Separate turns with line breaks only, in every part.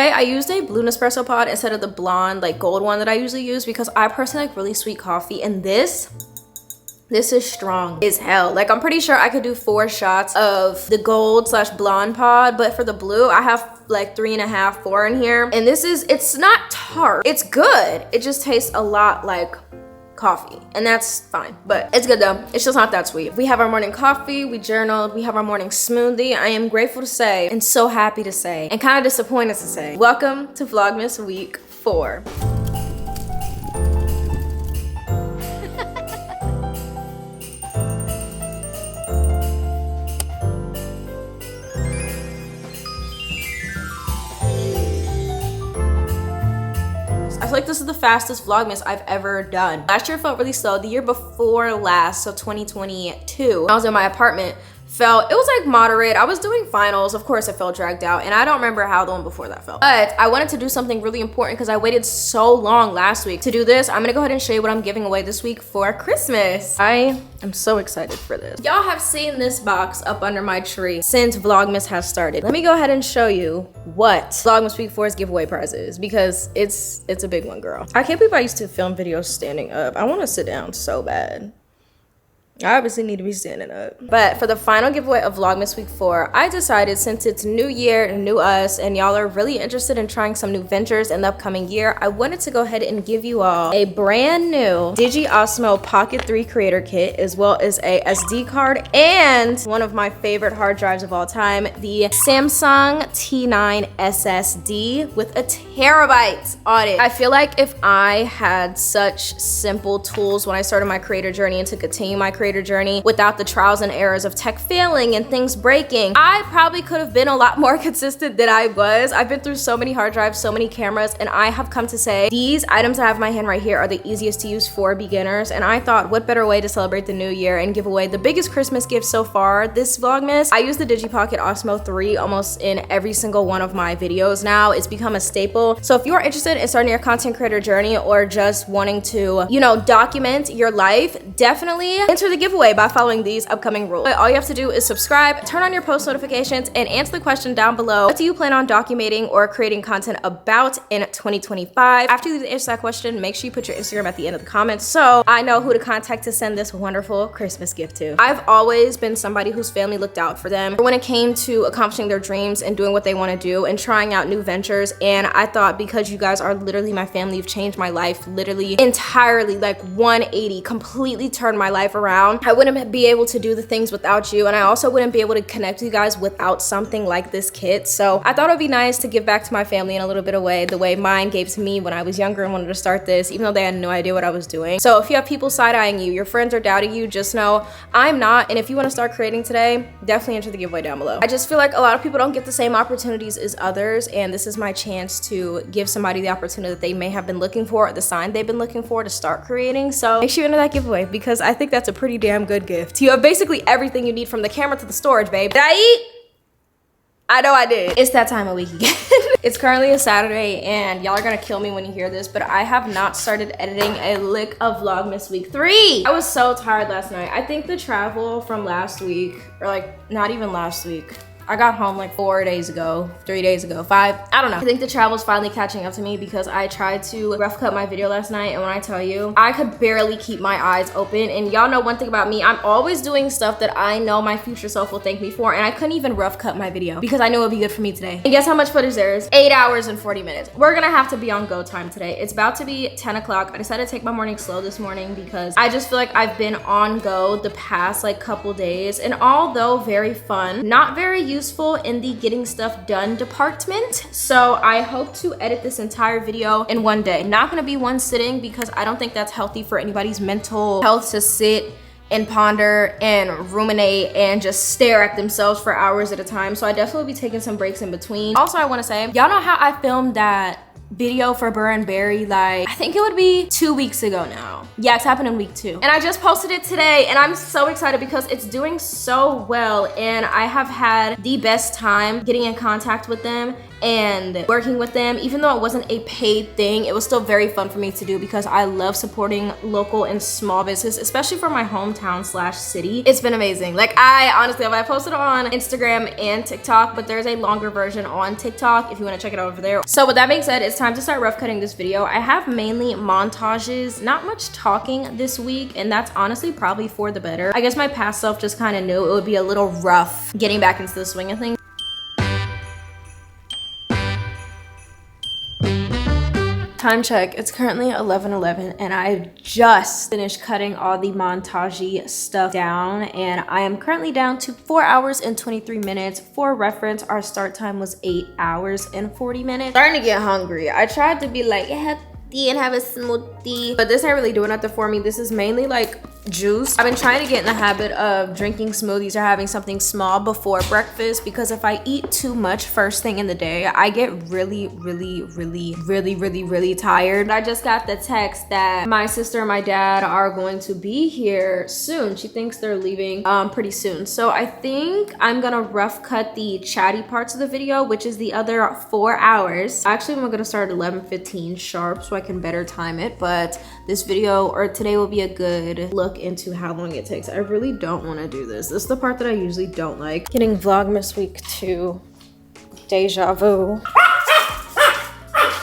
Today I used a blue Nespresso pod instead of the blonde like gold one that I usually use because I personally like really sweet coffee, and this is strong as hell. Like I'm pretty sure I could do 4 shots of the gold / blonde pod, but for the blue I have like 3.5, 4 in here. And it's not tart, it's good, it just tastes a lot like coffee, and that's fine, but it's good though. It's just not that sweet. We have our morning coffee, we journaled, we have our morning smoothie. I am grateful to say, and so happy to say, and kind of disappointed to say, welcome to Vlogmas week 4. I feel like this is the fastest Vlogmas I've ever done. Last year felt really slow. The year before last, so 2022, I was in my apartment, it was like moderate. I was doing finals. Of course it felt dragged out, and I don't remember how the one before that felt. But I wanted to do something really important because I waited so long last week to do this. I'm gonna go ahead and show you what I'm giving away this week for Christmas. I am so excited for this. Y'all have seen this box up under my tree since Vlogmas has started. Let me go ahead and show you what Vlogmas week 4's giveaway prize is, because it's a big one, girl. I can't believe I used to film videos standing up. I want to sit down so bad. I obviously need to be standing up. But for the final giveaway of Vlogmas week 4, I decided, since it's new year and new us, and y'all are really interested in trying some new ventures in the upcoming year, I wanted to go ahead and give you all a brand new Digi Osmo Pocket 3 Creator Kit, as well as a SD card and one of my favorite hard drives of all time, the Samsung T9 SSD with a terabyte on it. I feel like if I had such simple tools when I started my creator journey and to continue my creator journey without the trials and errors of tech failing and things breaking, I probably could have been a lot more consistent than I was. I've been through so many hard drives, so many cameras, and I have come to say these items I have in my hand right here are the easiest to use for beginners. And I thought, what better way to celebrate the new year and give away the biggest Christmas gift so far this Vlogmas. I use the DigiPocket Osmo 3 almost in every single one of my videos now. It's become a staple. So if you're interested in starting your content creator journey or just wanting to, you know, document your life, definitely enter the giveaway by following these upcoming rules. All you have to do is subscribe, turn on your post notifications, and answer the question down below. What do you plan on documenting or creating content about in 2025? After you answer that question, make sure you put your Instagram at the end of the comments so I know who to contact to send this wonderful Christmas gift to. I've always been somebody whose family looked out for them when it came to accomplishing their dreams and doing what they want to do and trying out new ventures. And I thought, because you guys are literally my family, you've changed my life literally entirely, like 180, completely turned my life around. I wouldn't be able to do the things without you, and I also wouldn't be able to connect with you guys without something like this kit. So I thought it would be nice to give back to my family in a little bit of way, the way mine gave to me when I was younger and wanted to start this, even though they had no idea what I was doing. So if you have people side-eyeing you, your friends are doubting you, just know I'm not. And if you want to start creating today, definitely enter the giveaway down below. I just feel like a lot of people don't get the same opportunities as others, and this is my chance to give somebody the opportunity that they may have been looking for, or the sign they've been looking for to start creating. So make sure you enter that giveaway, because I think that's a pretty damn good gift. You have basically everything you need, from the camera to the storage, babe. Did I eat? I know I did. It's that time of week again. It's currently a Saturday, and y'all are gonna kill me when you hear this, but I have not started editing a lick of Vlogmas week 3. I was so tired last night. I think the travel from last week, or like not even last week, I got home like 4 days ago, 3 days ago, 5, I don't know. I think the travel's finally catching up to me, because I tried to rough cut my video last night, and when I tell you, I could barely keep my eyes open. And y'all know one thing about me, I'm always doing stuff that I know my future self will thank me for, and I couldn't even rough cut my video because I knew it would be good for me today. And guess how much footage there is? 8 hours and 40 minutes. We're gonna have to be on go time today. It's about to be 10 o'clock. I decided to take my morning slow this morning because I just feel like I've been on go the past like couple days, and although very fun, not very useful in the getting stuff done department. So I hope to edit this entire video in one day. Not gonna be one sitting, because I don't think that's healthy for anybody's mental health to sit and ponder and ruminate and just stare at themselves for hours at a time. So I definitely will be taking some breaks in between. Also, I wanna say, y'all know how I filmed that video for Burr and Berry, like I think it would be 2 weeks ago now. Yeah, it's happened in week 2, and I just posted it today, and I'm so excited because it's doing so well, and I have had the best time getting in contact with them and working with them. Even though it wasn't a paid thing, it was still very fun for me to do because I love supporting local and small business, especially for my hometown slash city. It's been amazing. Like, I honestly, I posted on Instagram and TikTok, but there's a longer version on TikTok if you want to check it out over there. So with that being said, it's time to start rough cutting this video. I have mainly montages, not much talking this week, and that's honestly probably for the better. I guess my past self just kind of knew it would be a little rough getting back into the swing of things. Time check, it's currently 11:11 and I just finished cutting all the montage stuff down, and I am currently down to 4 hours and 23 minutes. For reference, our start time was 8 hours and 40 minutes. Starting to get hungry. I tried to be like healthy and have a smoothie, but this ain't really doing nothing for me. This is mainly like juice. I've been trying to get in the habit of drinking smoothies or having something small before breakfast, because if I eat too much first thing in the day, I get really tired. I just got the text that my sister and my dad are going to be here soon. She thinks they're leaving pretty soon. So I think I'm gonna rough cut the chatty parts of the video, which is the other 4 hours. Actually, I'm gonna start at 11:15 sharp so I can better time it, but this video or today will be a good look into how long it takes. I really don't want to do this. This is the part that I usually don't like. Getting Vlogmas week 2. Deja vu.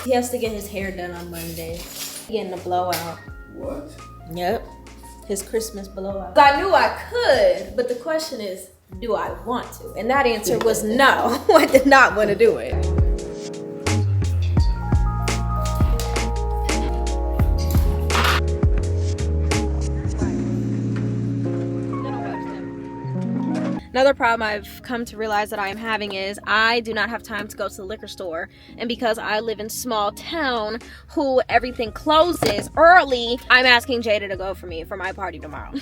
He has to get his hair done on Monday. Getting a blowout.
What?
Yep. His Christmas blowout. I knew I could, but the question is, do I want to? And that answer was no. I did not want to do it. Another problem I've come to realize that I am having is I do not have time to go to the liquor store. And because I live in small town who everything closes early, I'm asking Jada to go for me for my party tomorrow.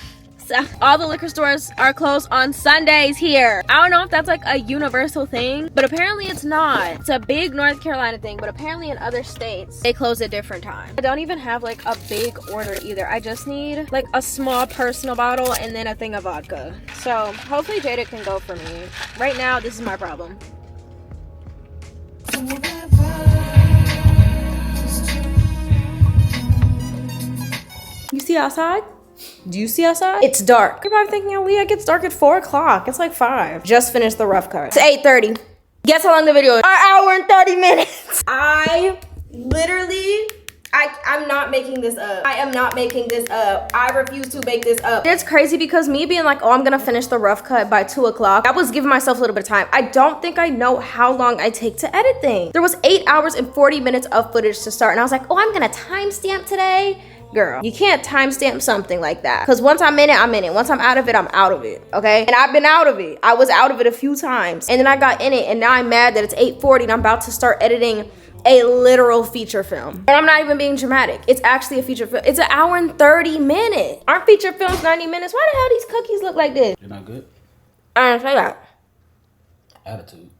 So all the liquor stores are closed on Sundays here. I don't know if that's like a universal thing, but apparently it's not. It's a big North Carolina thing, but apparently in other states, they close at different times. I don't even have like a big order either. I just need like a small personal bottle and then a thing of vodka. So hopefully Jada can go for me. Right now, this is my problem. You see outside? Do you see outside? It's dark. You're probably thinking, Aliyah, it gets dark at 4 o'clock. It's like 5. Just finished the rough cut. It's 8:30. Guess how long the video is? An hour and 30 minutes. I'm not making this up. I am not making this up. I refuse to make this up. It's crazy because me being like, oh, I'm gonna finish the rough cut by 2 o'clock. I was giving myself a little bit of time. I don't think I know how long I take to edit things. There was 8 hours and 40 minutes of footage to start. And I was like, oh, I'm gonna timestamp today. Girl, you can't timestamp something like that. Because once I'm in it, I'm in it. Once I'm out of it, I'm out of it, okay? And I've been out of it. I was out of it a few times. And then I got in it, and now I'm mad that it's 8:40 and I'm about to start editing a literal feature film. And I'm not even being dramatic. It's actually a feature film. It's an hour and 30 minutes. Aren't feature films 90 minutes? Why the hell these cookies look like this?
You're not good?
I didn't say that.
Attitude.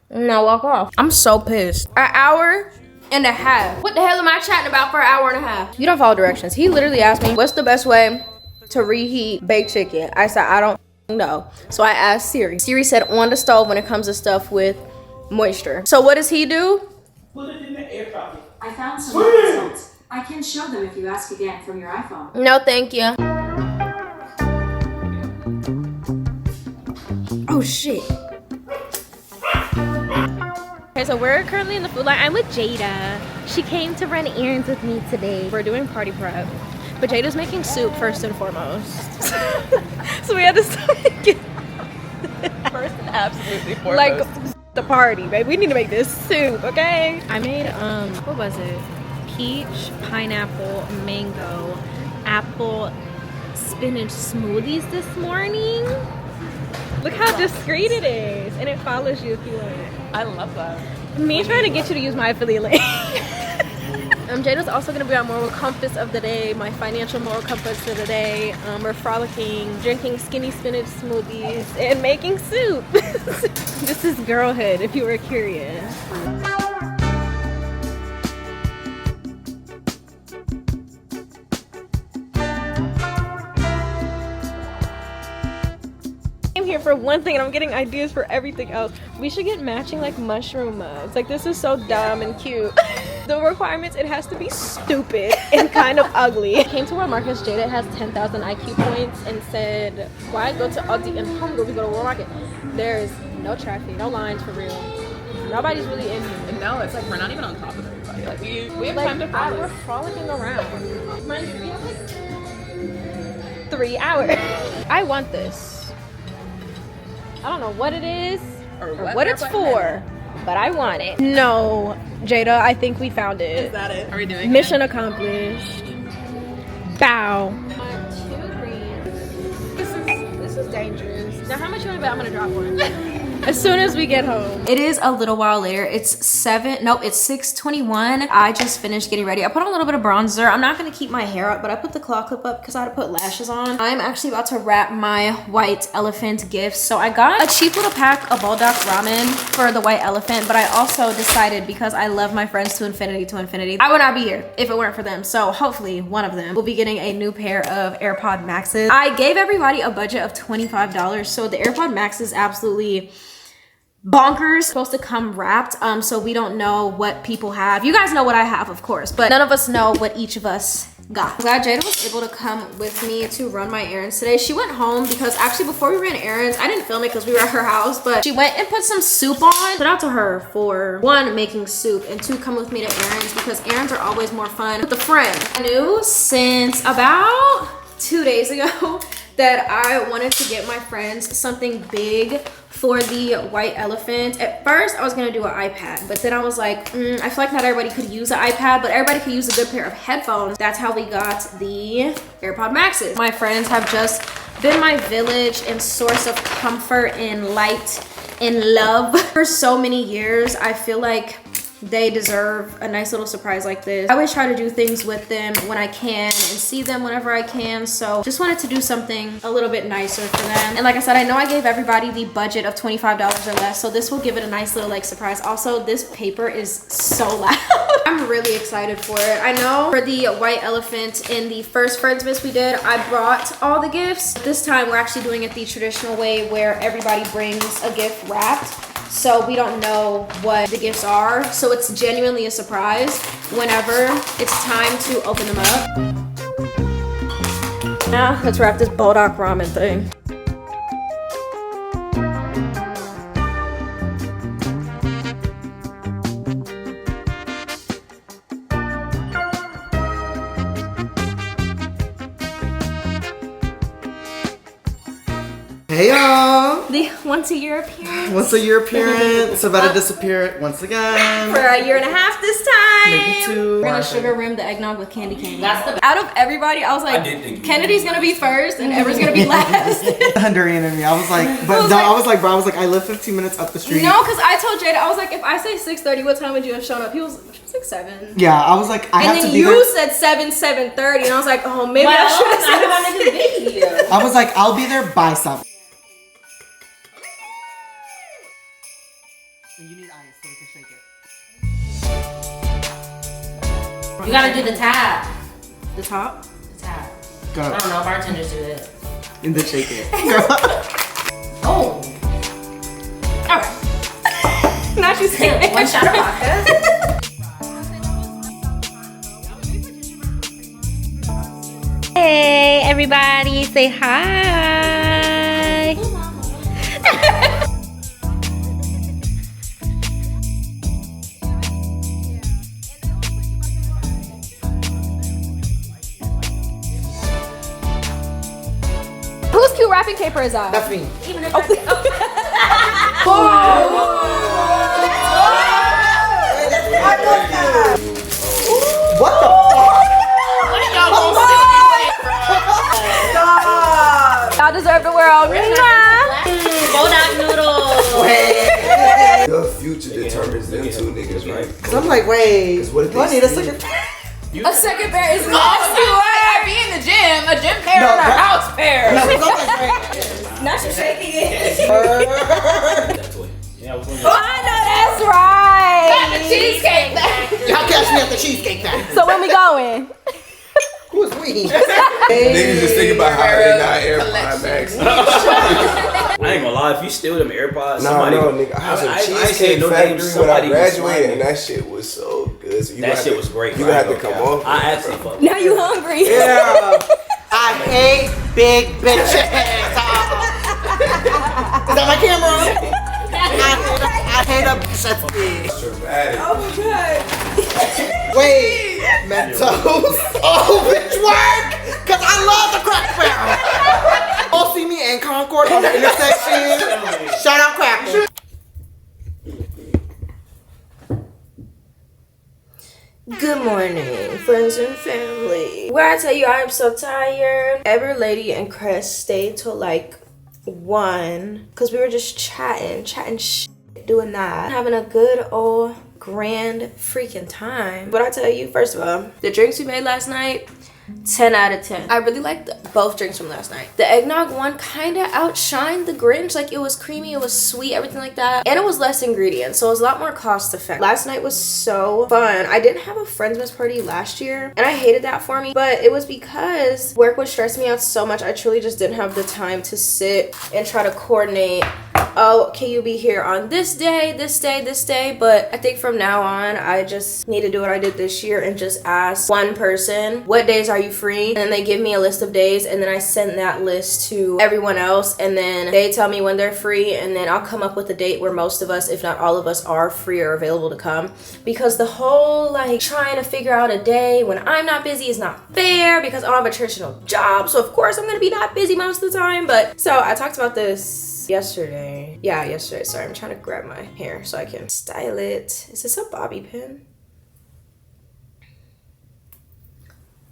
No, walk off. I'm so pissed. An hour and a half. What the hell am I chatting about for an hour and a half? You don't follow directions. He literally asked me, what's the best way to reheat baked chicken? I said, I don't know. So I asked Siri. Siri said on the stove when it comes to stuff with moisture. So what does he do?
Put it in the air pocket.
I found some results. I can show them if you ask again from your iPhone.
No, thank you. Oh, shit. Okay, so we're currently in the food line. I'm with Jada. She came to run errands with me today. We're doing party prep, but Jada's making soup first and foremost. So we had to start making
First and absolutely foremost.
like the party, babe. We need to make this soup, okay? I made what was it? Peach, pineapple, mango, apple, spinach smoothies this morning. Look how discreet it is, and it follows you if you want it.
I love that.
Me trying to get you to use my affiliate link. Jada's also gonna be our moral compass of the day, my financial moral compass of the day. We're frolicking, drinking skinny spinach smoothies, and making soup. This is girlhood, if you were curious.
for one thing and I'm getting ideas for everything else. We should get matching like mushroom mugs. Like this is so dumb and cute. The requirements, it has to be stupid and kind of ugly. I came to where Marcus Jada has 10,000 IQ points and said, why go to Aldi and Home Goods, we go to World Market? There's no traffic, no lines for real. Nobody's really in here.
And no, it's like we're not even on top of everybody. Like we have
Like,
time to
we're
frolic.
frolicking around. Mind you, we have like 3 hours. I want this. I don't know what it is or what it's for, but I want it. No, Jada, I think we found it.
Is that it? Are we doing
Mission accomplished. Bow. This is dangerous. Now, how much you want to bet I'm gonna drop one? As soon as we get home.
It is a little while later. It's 6:21. I just finished getting ready. I put on a little bit of bronzer. I'm not gonna keep my hair up, but I put the claw clip up because I had to put lashes on. I'm actually about to wrap my white elephant gifts. So I got a cheap little pack of bulldog ramen for the white elephant, but I also decided because I love my friends to infinity, I would not be here if it weren't for them. So hopefully one of them will be getting a new pair of AirPod Maxes. I gave everybody a budget of $25. So the AirPod Max is absolutely bonkers. It's supposed to come wrapped, so we don't know what people have. You guys know what I have, of course, but none of us know what each of us got. I'm glad Jada was able to come with me to run my errands today. She went home because actually before we ran errands, I didn't film it because we were at her house, but she went and put some soup on. Shout out to her for one, making soup, and two, come with me to errands because errands are always more fun with a friend. I knew since about 2 days ago that I wanted to get my friends something big for the white elephant. At first, I was gonna do an iPad, but then I was like, I feel like not everybody could use an iPad, but everybody could use a good pair of headphones. That's how we got the AirPod Maxes. My friends have just been my village and source of comfort and light and love for so many years. I feel like they deserve a nice little surprise like this. I always try to do things with them when I can and see them whenever I can. So just wanted to do something a little bit nicer for them. And like I said, I know I gave everybody the budget of $25 or less. So this will give it a nice little like surprise. Also, this paper is so loud. I'm really excited for it. I know for the white elephant in the first Friendsmas we did, I brought all the gifts. This time we're actually doing it the traditional way where everybody brings a gift wrapped. So we don't know what the gifts are. So it's genuinely a surprise whenever it's time to open them up. Now let's wrap this bulldog ramen thing.
Hey y'all!
The once a year appearance.
Once a year appearance, about to disappear once again.
For a year and a half this time.
Maybe 2.
We're gonna sugar rim the eggnog with candy cane. That's the out of everybody, I was like, Kennedy's gonna be first and Ever's gonna be last.
Honduran in me. I was like, but I was like, I live 15 minutes up the street.
No, because I told Jada, I was like, if I say 6:30, what time would you have shown up? He was like 7.
Yeah, I was like, I have to be there.
And then you said 7:30, and I was like, oh, maybe I should have said.
I wanted to be here.
I was like, I'll be there by 7. You need ice so we can shake it.
You gotta do the tab.
The top?
The tab.
Go.
I don't know, bartenders do it.
And then shake it.
Oh!
Alright. Now she's saying
One shot of vodka.
Hey, everybody, say hi.
Whose cute wrapping paper is that?
That's me.
Even if
What the fuck?
Y'all deserve the world.
Bulldog noodles.
The future determines them two niggas, right?
Cause I'm like, wait,
Cause what if
do I
they
need a
see-
second?
A second pair is
Oh,
nasty.
I be in the gym, a gym pair
No,
and a
that-
house pair.
No, 'cause I'm like, wait.
Now she's shaking it.
Yeah, I was wondering.
I know that's right.
The cheesecake.
Y'all catch me at the Cheesecake Factory.
So when we going?
Who's we?
Niggas just think about how they got AirPod Max.
I ain't gonna lie, if you steal them AirPods,
Nah,
somebody.
no, nigga. I had some
I ain't
Cheesecake
saying no
Factory
names,
when I
somebody was
graduated,
sliding.
and that shit was so good. So
That shit was great.
You
bro.
have to come off.
I actually fucked.
Now you hungry.
Yeah. I hate big bitches. Is that my camera on? I hate a bitch that's big.
Dramatic.
Wait, Mentos. Oh, bitch, work! Cause I love the Crack Barrel. All see me in Concord on the intersection. Shout out Crackle.
Good morning, friends and family. Where I tell you I am so tired. Ever Lady and Crest stayed till like 1 because we were just chatting shit, doing that, having a good old grand freaking time. But I tell you, first of all, the drinks we made last night, 10 out of 10. I really liked both drinks from last night. The eggnog one kind of outshined the Grinch. Like, it was creamy, it was sweet, everything like that. And it was less ingredients, so it was a lot more cost effective. Last night was so fun. I didn't have a Friendsmas party last year, and I hated that for me, but it was because work was stressing me out so much. I truly just didn't have the time to sit and try to coordinate, oh, can you be here on this day, this day, this day? But I think from now on, I just need to do what I did this year and just ask one person, what days are you free? And then they give me a list of days, and then I send that list to everyone else, and then they tell me when they're free, and then I'll come up with a date where most of us, if not all of us, are free or available to come. Because the whole like trying to figure out a day when I'm not busy is not fair, because I don't have a traditional job, so of course I'm gonna be not busy most of the time. But so I talked about this yesterday. Yeah, yesterday. Sorry, I'm trying to grab my hair so I can style it. Is this a bobby pin?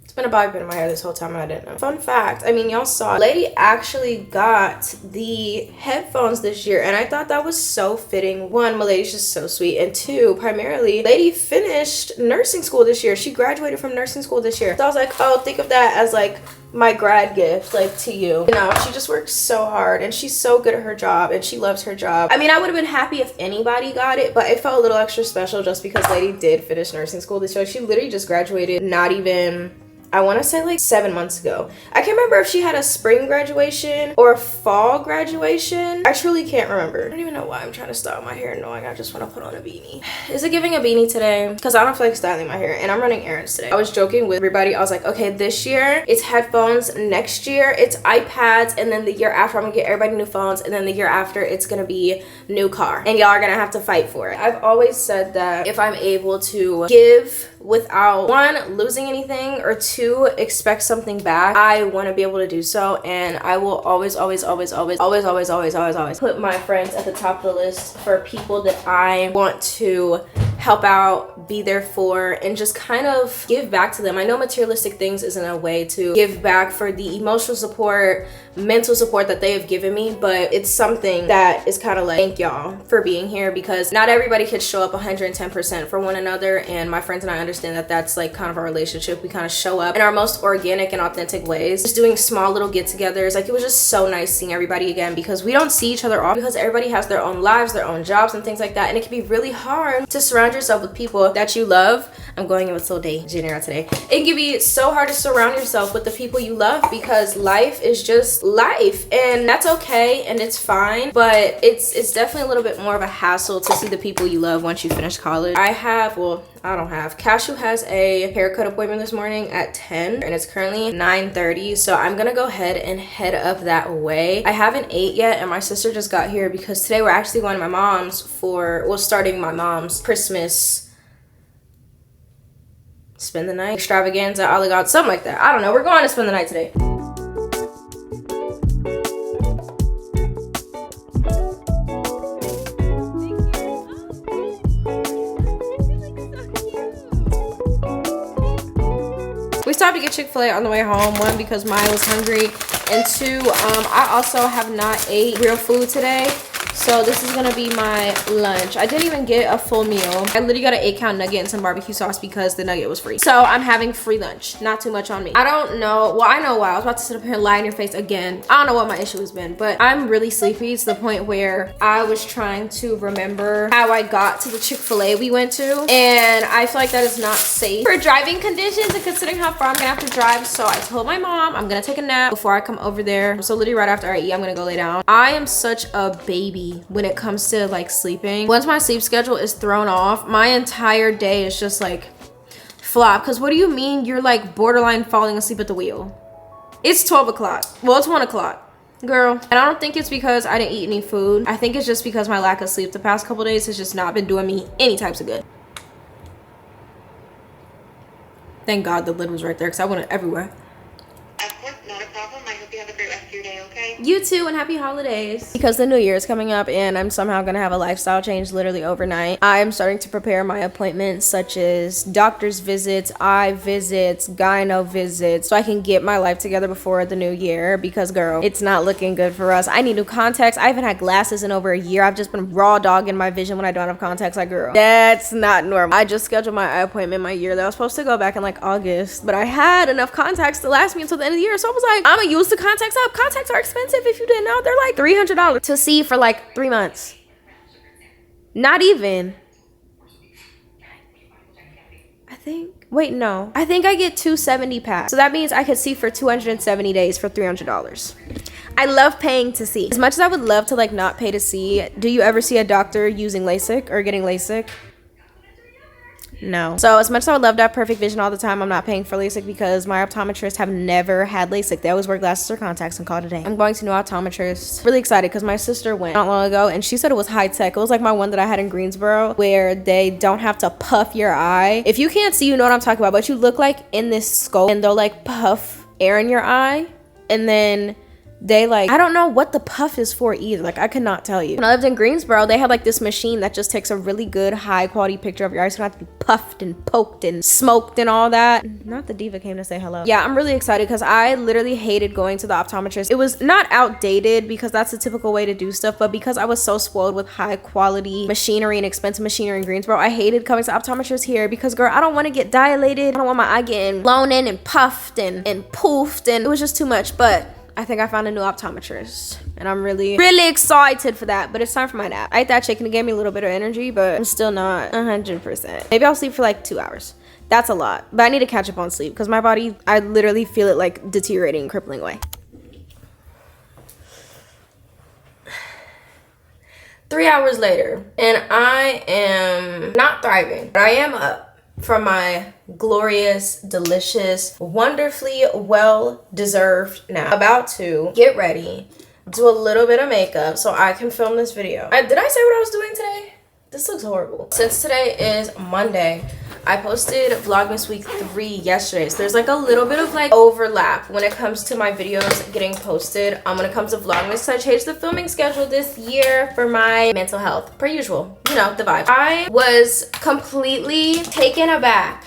It's been a bobby pin in my hair this whole time and I didn't know. Fun fact, I mean, y'all saw, Lady actually got the headphones this year, and I thought that was so fitting. One, my lady's just so sweet, and two, primarily, Lady finished nursing school this year. She graduated from nursing school this year. So I was like, oh, think of that as like my grad gift, like, to you. You know, she just works so hard, and she's so good at her job, and she loves her job. I mean, I would have been happy if anybody got it, but it felt a little extra special just because Lady did finish nursing school this year. She literally just graduated not even, I want to say like 7 months ago. I can't remember if she had a spring graduation or a fall graduation. I truly can't remember. I don't even know why I'm trying to style my hair knowing I just want to put on a beanie. Is it giving a beanie today? Because I don't feel like styling my hair, and I'm running errands today. I was joking with everybody. I was like, okay, this year it's headphones, next year it's iPads, and then the year after I'm gonna get everybody new phones, and then the year after it's gonna be new car, and y'all are gonna have to fight for it. I've always said that if I'm able to give without, one, losing anything, or two, expect something back, I want to be able to do so. And I will always put my friends at the top of the list for people that I want to help out, be there for, and just kind of give back to them. I know materialistic things isn't a way to give back for the emotional support, mental support that they have given me, but it's something that is kind of like, thank y'all for being here, because not everybody could show up 110% for one another, and my friends and I understand that that's like kind of our relationship. We kind of show up in our most organic and authentic ways, just doing small little get-togethers. Like, it was just so nice seeing everybody again, because we don't see each other often because everybody has their own lives, their own jobs, and things like that, and it can be really hard to surround yourself with people that you love. I'm going in with so general today. It can be so hard to surround yourself with the people you love, because life is just life, and that's okay and it's fine, but it's definitely a little bit more of a hassle to see the people you love once you finish college. Cashew has a haircut appointment this morning at 10, and it's currently 9:30, so I'm gonna go ahead and head up that way. I haven't ate yet, and my sister just got here because today we're actually going to my mom's starting my mom's Christmas spend the night extravaganza, aliyah, something like that. I don't know, we're going to spend the night today. We stopped to get Chick-fil-A on the way home. One, because Maya was hungry, and two, I also have not ate real food today, So this is gonna be my lunch. I didn't even get a full meal. I literally got an 8-count nugget and some barbecue sauce because the nugget was free. So I'm having free lunch. Not too much on me. I don't know. Well, I know why. I was about to sit up here and lie in your face again. I don't know what my issue has been, but I'm really sleepy to the point where I was trying to remember how I got to the Chick-fil-A we went to. And I feel like that is not safe for driving conditions and considering how far I'm gonna have to drive. So I told my mom I'm gonna take a nap before I come over there. So literally right after I eat, I'm gonna go lay down. I am such a baby when it comes to like sleeping. Once my sleep schedule is thrown off, my entire day is just like flop. Because what do you mean you're like borderline falling asleep at the wheel? It's 12 o'clock. Well, it's 1 o'clock, girl. And I don't think it's because I didn't eat any food. I think it's just because my lack of sleep the past couple days has just not been doing me any types of good. Thank God the lid was right there because I went everywhere.
Of course, not a problem. I hope you have a great rest of your day, okay?
You too, and happy holidays. Because the new year is coming up and I'm somehow gonna have a lifestyle change literally overnight. I'm starting to prepare my appointments such as doctor's visits, eye visits, gyno visits, so I can get my life together before the new year because girl, it's not looking good for us. I need new contacts. I haven't had glasses in over a year. I've just been raw dogging my vision when I don't have contacts. Like girl, that's not normal. I just scheduled my eye appointment my year. I was supposed to go back in like August, but I had enough contacts to last me until the end of the year. So I was like, I'm gonna use the contacts up. Contacts are expensive if you didn't know. They're like $300 to see for like 3 months. Not even. I think, wait, no. I think I get 270 packs. So that means I could see for 270 days for $300. I love paying to see. As much as I would love to like not pay to see, do you ever see a doctor using LASIK or getting LASIK? No. So as much as I would love to have perfect vision all the time, I'm not paying for LASIK because my optometrists have never had LASIK. They always wear glasses or contacts and call it a day. I'm going to new optometrist. Really excited because my sister went not long ago and she said it was high tech. It was like my one that I had in Greensboro where they don't have to puff your eye. If you can't see, you know what I'm talking about, but you look like in this scope and they'll like puff air in your eye and then they like, I don't know what the puff is for either. Like I could not tell you. When I lived in Greensboro, they had like this machine that just takes a really good high quality picture of your eyes. So you don't have to be puffed and poked and smoked and all that. Not the diva came to say hello. Yeah, I'm really excited because I literally hated going to the optometrist. It was not outdated because that's the typical way to do stuff, but because I was so spoiled with high quality machinery and expensive machinery in Greensboro, I hated coming to optometrists here because girl, I don't want to get dilated. I don't want my eye getting blown in and puffed and poofed, and it was just too much. But I think I found a new optometrist and I'm really excited for that, but it's time for my nap. I ate that chicken, it gave me a little bit of energy, but I'm still not 100%. Maybe I'll sleep for like 2 hours. That's a lot, but I need to catch up on sleep because my body, I literally feel it like deteriorating and crippling away. 3 hours later and I am not thriving, but I am up from my glorious, delicious, wonderfully well-deserved nap. About to get ready, do a little bit of makeup so I can film this video. Did I say what I was doing today? This looks horrible. Since today is Monday, I posted Vlogmas week 3 yesterday. So there's like a little bit of like overlap when it comes to my videos getting posted. When it comes to Vlogmas, so I changed the filming schedule this year for my mental health. Per usual, you know, the vibe. I was completely taken aback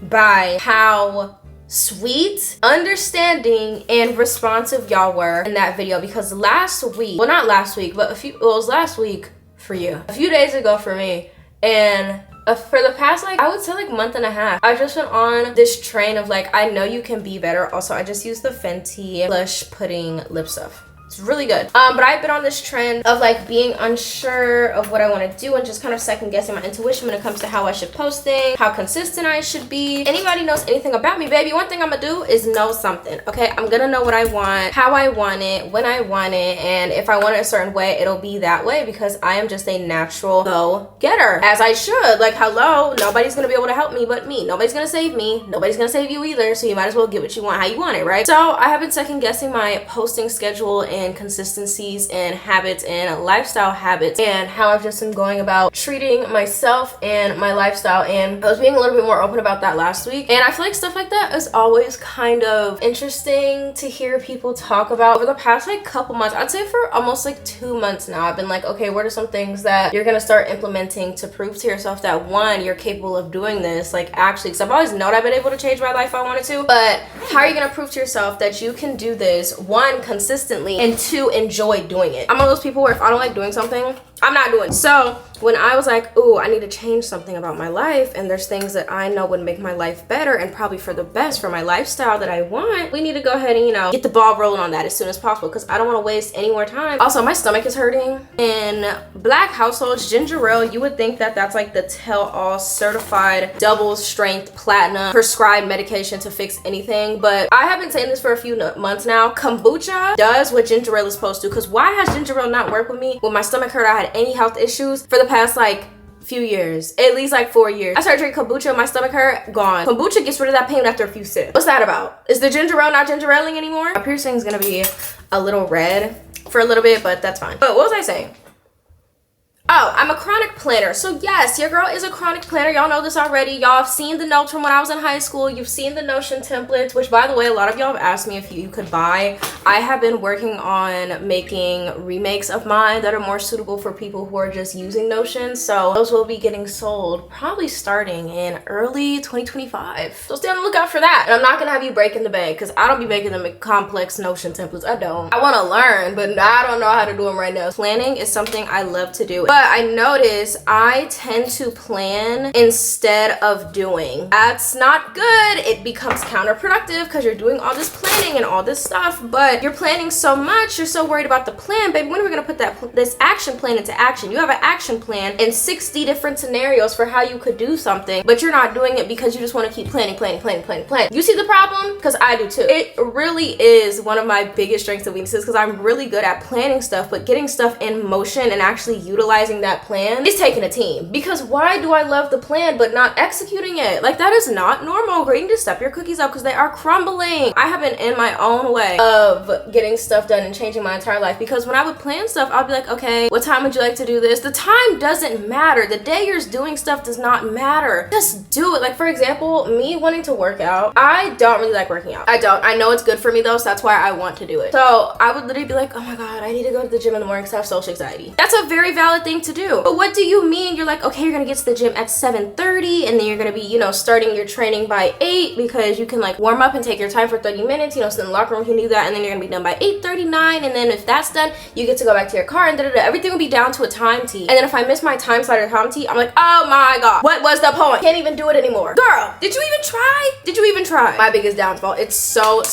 by how sweet, understanding, and responsive y'all were in that video because last week, well not last week, but it was last week for you. A few days ago for me. And for the past like, I would say like month and a half, I've just been on this train of like, I know you can be better. Also, I just used the Fenty Blush Pudding lip stuff. It's really good. But I've been on this trend of like being unsure of what I want to do and just kind of second guessing my intuition when it comes to how I should post things, how consistent I should be. Anybody knows anything about me, baby, one thing I'm gonna do is know something, okay? I'm gonna know what I want, how I want it, when I want it, and if I want it a certain way, it'll be that way because I am just a natural go-getter, as I should. Like, hello, nobody's gonna be able to help me but me. Nobody's gonna save me. Nobody's gonna save you either, so you might as well get what you want how you want it, right? So I have been second guessing my posting schedule and consistencies and habits and lifestyle habits and how I've just been going about treating myself and my lifestyle, and I was being a little bit more open about that last week. And I feel like stuff like that is always kind of interesting to hear people talk about. Over the past like couple months, I'd say for almost like 2 months now, I've been like, okay, what are some things that you're gonna start implementing to prove to yourself that one, you're capable of doing this, like actually, because I've always known I've been able to change my life if I wanted to, but how are you gonna prove to yourself that you can do this, one, consistently, and two, enjoy doing it. I'm one of those people where if I don't like doing something, I'm not doing it. So when I was like, ooh, I need to change something about my life, and there's things that I know would make my life better and probably for the best for my lifestyle that I want, we need to go ahead and, you know, get the ball rolling on that as soon as possible because I don't want to waste any more time. Also, my stomach is hurting. In Black households, ginger ale, you would think that that's like the tell-all certified double strength platinum prescribed medication to fix anything, but I have been saying this for a few months now. Kombucha does what ginger ale is supposed to, because why has ginger ale not worked with me when my stomach hurt? I had any health issues for the past like few years, at least like 4 years. I started drinking kombucha, my stomach hurt, gone. Kombucha gets rid of that pain after a few sips. What's that about? Is the ginger ale not ginger aling anymore? My piercing's gonna be a little red for a little bit, but that's fine. But what was I saying? Oh, I'm a chronic planner. So yes, your girl is a chronic planner. Y'all know this already. Y'all have seen the notes from when I was in high school. You've seen the Notion templates, which by the way, a lot of y'all have asked me if you could buy. I have been working on making remakes of mine that are more suitable for people who are just using Notion. So those will be getting sold probably starting in early 2025. So stay on the lookout for that. And I'm not gonna have you breaking the bank because I don't be making them complex Notion templates. I don't. I wanna learn, but I don't know how to do them right now. Planning is something I love to do. But I notice I tend to plan instead of doing. That's not good. It becomes counterproductive because you're doing all this planning and all this stuff, but you're planning so much, you're so worried about the plan. Baby, when are we gonna put this action plan into action? You have an action plan and 60 different scenarios for how you could do something, but you're not doing it because you just want to keep planning. You see the problem? Because I do too. It really is one of my biggest strengths and weaknesses because I'm really good at planning stuff, but getting stuff in motion and actually utilizing that plan is taking a team. Because why do I love the plan but not executing it? Like, that is not normal. Girl, you need to step your cookies up because they are crumbling. I have been in my own way of getting stuff done and changing my entire life, because when I would plan stuff, I'll be like, okay, what time would you like to do this? The time doesn't matter. The day you're doing stuff does not matter. Just do it. Like, for example, me wanting to work out, I don't really like working out. I don't. I know it's good for me though, so that's why I want to do it. So I would literally be like, oh my god, I need to go to the gym in the morning because I have social anxiety. That's a very valid thing to do. But what do you mean? You're like, okay, you're gonna get to the gym at 7:30 and then you're gonna be, you know, starting your training by 8 because you can like warm up and take your time for 30 minutes, you know, sit in the locker room, you can do that, and then you're gonna be done by 8:39, and then if that's done, you get to go back to your car and everything will be down to a time T. And then if I miss my time slot or time T, I'm like, oh my god, what was the point? Can't even do it anymore. Girl, did you even try? Did you even try? My biggest downfall. It's so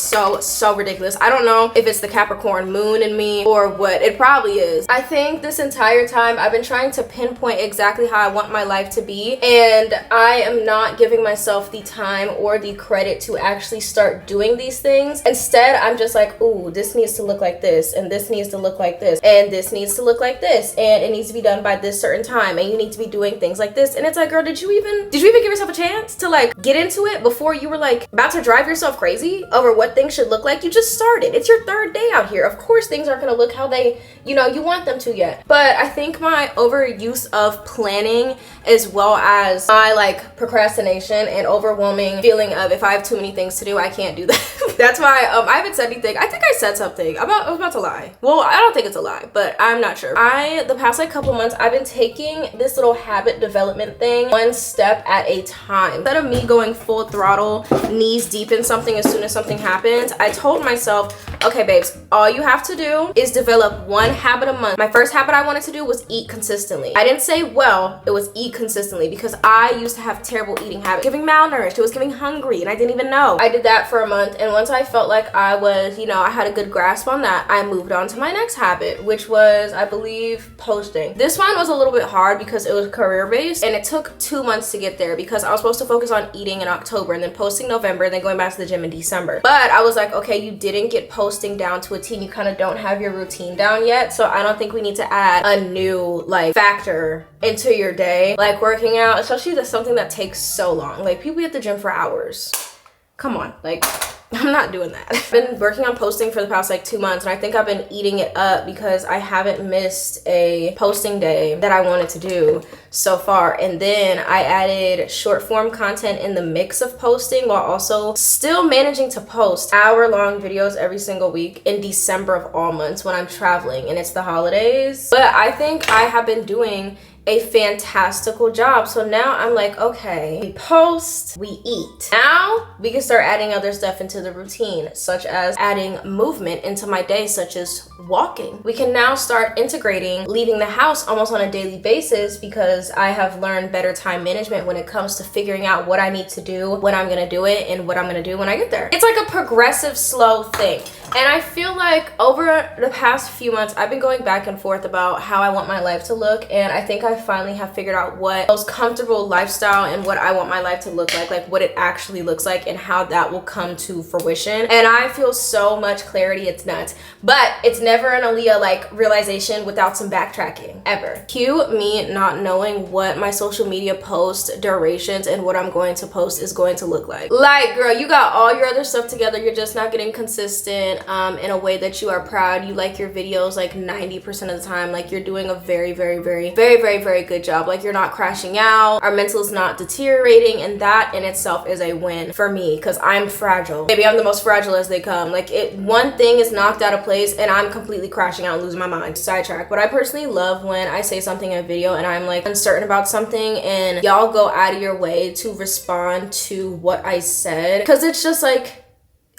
ridiculous. I don't know if it's the Capricorn moon in me or what. It probably is. I think this entire time I've been trying to pinpoint exactly how I want my life to be, and I am not giving myself the time or the credit to actually start doing these things. Instead, I'm just like, ooh, this needs to look like this, and this needs to look like this, and this needs to look like this, and it needs to be done by this certain time, and you need to be doing things like this. And it's like, girl, did you even give yourself a chance to like get into it before you were like about to drive yourself crazy over what things should look like? You just started. It's your 3rd day out here. Of course things aren't gonna look how they, you know, you want them to yet. But I think my overuse of planning, as well as my like procrastination and overwhelming feeling of if I have too many things to do, I can't do that. That's why I haven't said anything. I think I said something. I was about to lie. Well, I don't think it's a lie, but I'm not sure. The past like couple months, I've been taking this little habit development thing one step at a time. Instead of me going full throttle, knees deep in something as soon as something happens, I told myself, okay, babes, all you have to do is develop one habit a month. My first habit I wanted to do was eat consistently. I didn't say well, it was eat consistently, because I used to have terrible eating habits. Giving malnourished, it was giving hungry, and I didn't even know. I did that for a month, and once I felt like I was, you know, I had a good grasp on that, I moved on to my next habit, which was, I believe, posting. This one was a little bit hard because it was career-based, and it took 2 months to get there because I was supposed to focus on eating in October and then posting November and then going back to the gym in December. But I was like, okay, you didn't get posting down to a T. You kind of don't have your routine down yet, so I don't think we need to add a new like factor into your day, like working out, especially that's something that takes so long. Like, people at the gym for hours. Come on, like, I'm not doing that. I've been working on posting for the past like 2 months, and I think I've been eating it up because I haven't missed a posting day that I wanted to do so far. And then I added short form content in the mix of posting while also still managing to post hour-long videos every single week in December of all months when I'm traveling and it's the holidays. But I think I have been doing a fantastical job. So now I'm like, okay, we post, we eat. Now we can start adding other stuff into the routine, such as adding movement into my day, such as walking. We can now start integrating leaving the house almost on a daily basis because I have learned better time management when it comes to figuring out what I need to do, when I'm gonna do it, and what I'm gonna do when I get there. It's like a progressive, slow thing. And I feel like over the past few months, I've been going back and forth about how I want my life to look. And I think I finally have figured out what most comfortable lifestyle and what I want my life to look like what it actually looks like and how that will come to fruition. And I feel so much clarity, it's nuts. But it's never an aliyah like realization without some backtracking, ever. Cue me not knowing what my social media post durations and what I'm going to post is going to look like. Like, girl, you got all your other stuff together, you're just not getting consistent in a way that you are proud. You like your videos like 90% of the time. Like, you're doing a very good job. Like, you're not crashing out, our mental is not deteriorating, and that in itself is a win for me because I'm fragile. Maybe I'm the most fragile as they come. Like, one thing is knocked out of place and I'm completely crashing out and losing my mind. Sidetrack. But I personally love when I say something in a video and I'm like uncertain about something and y'all go out of your way to respond to what I said, because it's just like,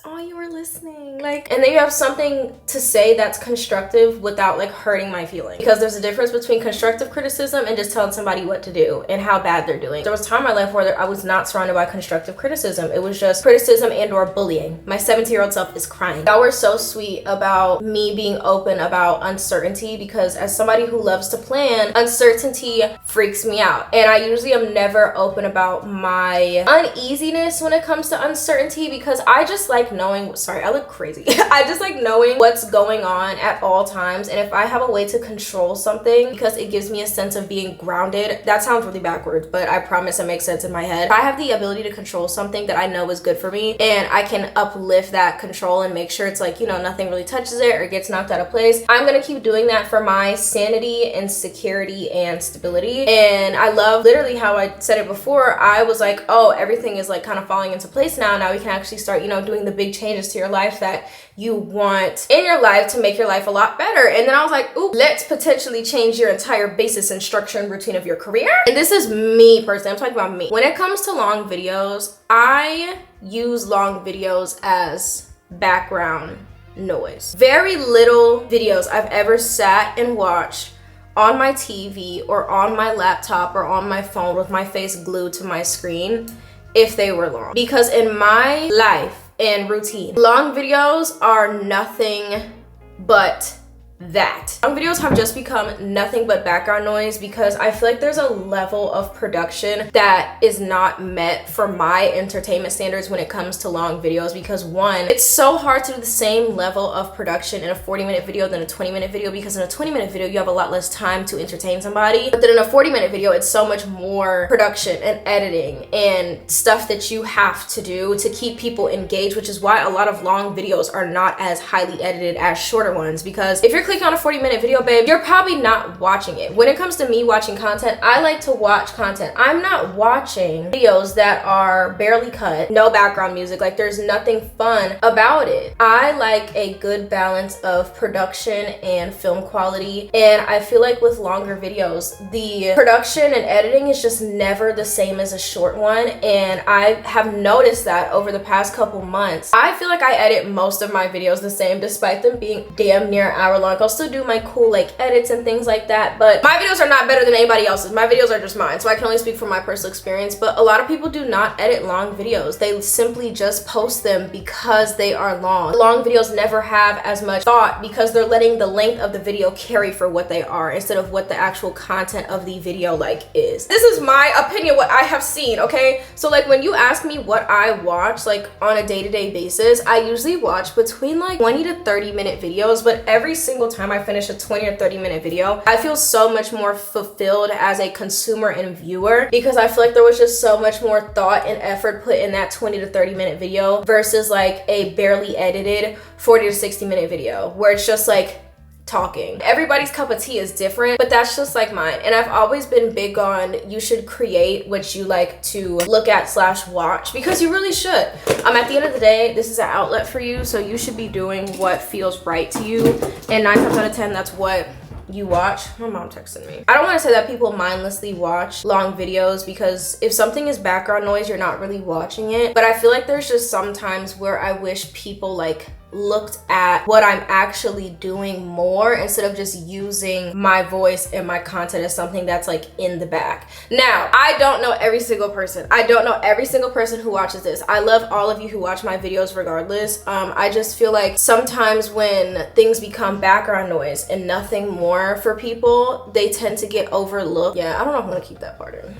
oh, you were listening, like, and then you have something to say that's constructive without like hurting my feelings, because there's a difference between constructive criticism and just telling somebody what to do and how bad they're doing. There was a time in my life where I was not surrounded by constructive criticism. It was just criticism and or bullying. My 17-year-old self is crying. Y'all were so sweet about me being open about uncertainty, because as somebody who loves to plan, uncertainty freaks me out, and I usually am never open about my uneasiness when it comes to uncertainty, because I just like knowing, sorry, I look crazy. I just like knowing what's going on at all times, and if I have a way to control something because it gives me a sense of being grounded, that sounds really backwards, but I promise it makes sense in my head. If I have the ability to control something that I know is good for me and I can uplift that control and make sure it's like, you know, nothing really touches it or gets knocked out of place, I'm gonna keep doing that for my sanity and security and stability. And I love literally how I said it before. I was like, oh, everything is like kind of falling into place now. Now we can actually start, you know, doing the big changes to your life that you want in your life to make your life a lot better. And then I was like, ooh, let's potentially change your entire basis and structure and routine of your career. And this is me personally, I'm talking about me. When it comes to long videos, I use long videos as background noise. Very little videos I've ever sat and watched on my TV or on my laptop or on my phone with my face glued to my screen if they were long. Because in my life and routine, long videos are nothing but that. Long videos have just become nothing but background noise because I feel like there's a level of production that is not met for my entertainment standards when it comes to long videos, because one, it's so hard to do the same level of production in a 40-minute video than a 20-minute video, because in a 20-minute video you have a lot less time to entertain somebody, but then in a 40-minute video it's so much more production and editing and stuff that you have to do to keep people engaged, which is why a lot of long videos are not as highly edited as shorter ones. Because if you're clicking on a 40-minute video, babe, you're probably not watching it. When it comes to me watching content, I like to watch content. I'm not watching videos that are barely cut, no background music, like there's nothing fun about it. I like a good balance of production and film quality, and I feel like with longer videos, the production and editing is just never the same as a short one, and I have noticed that over the past couple months. I feel like I edit most of my videos the same, despite them being damn near an hour long. I'll still do my cool like edits and things like that, but my videos are not better than anybody else's. My videos are just mine, so I can only speak from my personal experience. But a lot of people do not edit long videos. They simply just post them because they are long. Long videos never have as much thought because they're letting the length of the video carry for what they are instead of what the actual content of the video like is. This is my opinion, what I have seen, okay? So like when you ask me what I watch like on a day-to-day basis, I usually watch between like 20 to 30 minute videos, but every single time I finish a 20 or 30 minute video, I feel so much more fulfilled as a consumer and viewer, because I feel like there was just so much more thought and effort put in that 20 to 30 minute video versus like a barely edited 40 to 60 minute video where it's just like talking. Everybody's cup of tea is different, but that's just like mine. And I've always been big on you should create what you like to look at / watch, because you really should. At the end of the day, this is an outlet for you, so you should be doing what feels right to you, and 9 times out of 10 that's what you watch, my mom texted me. I don't want to say that people mindlessly watch long videos, because if something is background noise, you're not really watching it. But I feel like there's just sometimes where I wish people like looked at what I'm actually doing more, instead of just using my voice and my content as something that's like in the back. Now, I don't know every single person. I don't know every single person who watches this. I love all of you who watch my videos regardless. I just feel like sometimes when things become background noise and nothing more for people, they tend to get overlooked. Yeah, I don't know if I'm gonna keep that part in.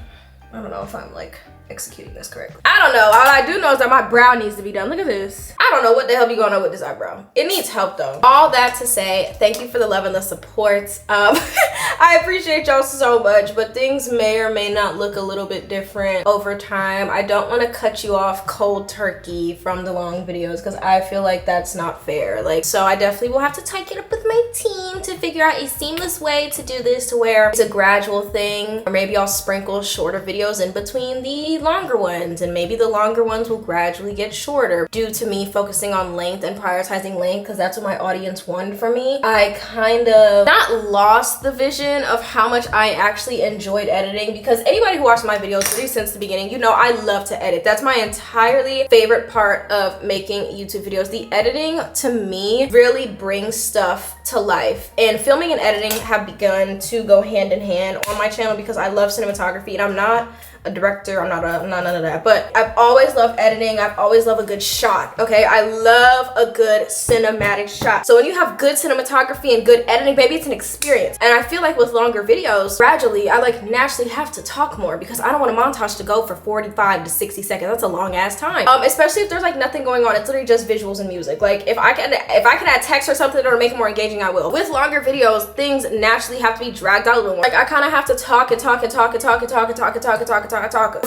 I don't know if I'm like executing this correctly. I don't know. All I do know is that my brow needs to be done. Look at this. I don't know what the hell be going on with this eyebrow. It needs help though. All that to say, thank you for the love and the support. I appreciate y'all so much, but things may or may not look a little bit different over time. I don't want to cut you off cold turkey from the long videos, because I feel like that's not fair. Like, so I definitely will have to type it up with my team to figure out a seamless way to do this, to where it's a gradual thing, or maybe I'll sprinkle shorter videos in between the longer ones, and maybe the longer ones will gradually get shorter due to me focusing on length and prioritizing length, because that's what my audience wanted from me. I kind of not lost the vision of how much I actually enjoyed editing, because anybody who watched my videos really since the beginning, you know I love to edit. That's my entirely favorite part of making YouTube videos. The editing to me really brings stuff to life, and filming and editing have begun to go hand in hand on my channel, because I love cinematography, and I'm not a director, I'm not none of that, but I've always loved editing. I've always loved a good shot. Okay, I love a good cinematic shot. So when you have good cinematography and good editing, baby, it's an experience. And I feel like with longer videos, gradually I like naturally have to talk more, because I don't want a montage to go for 45 to 60 seconds. That's a long ass time, especially if there's like nothing going on. It's literally just visuals and music. Like if I can add text or something or make it more engaging, I will. With longer videos, things naturally have to be dragged out a little more. Like I kind of have to talk for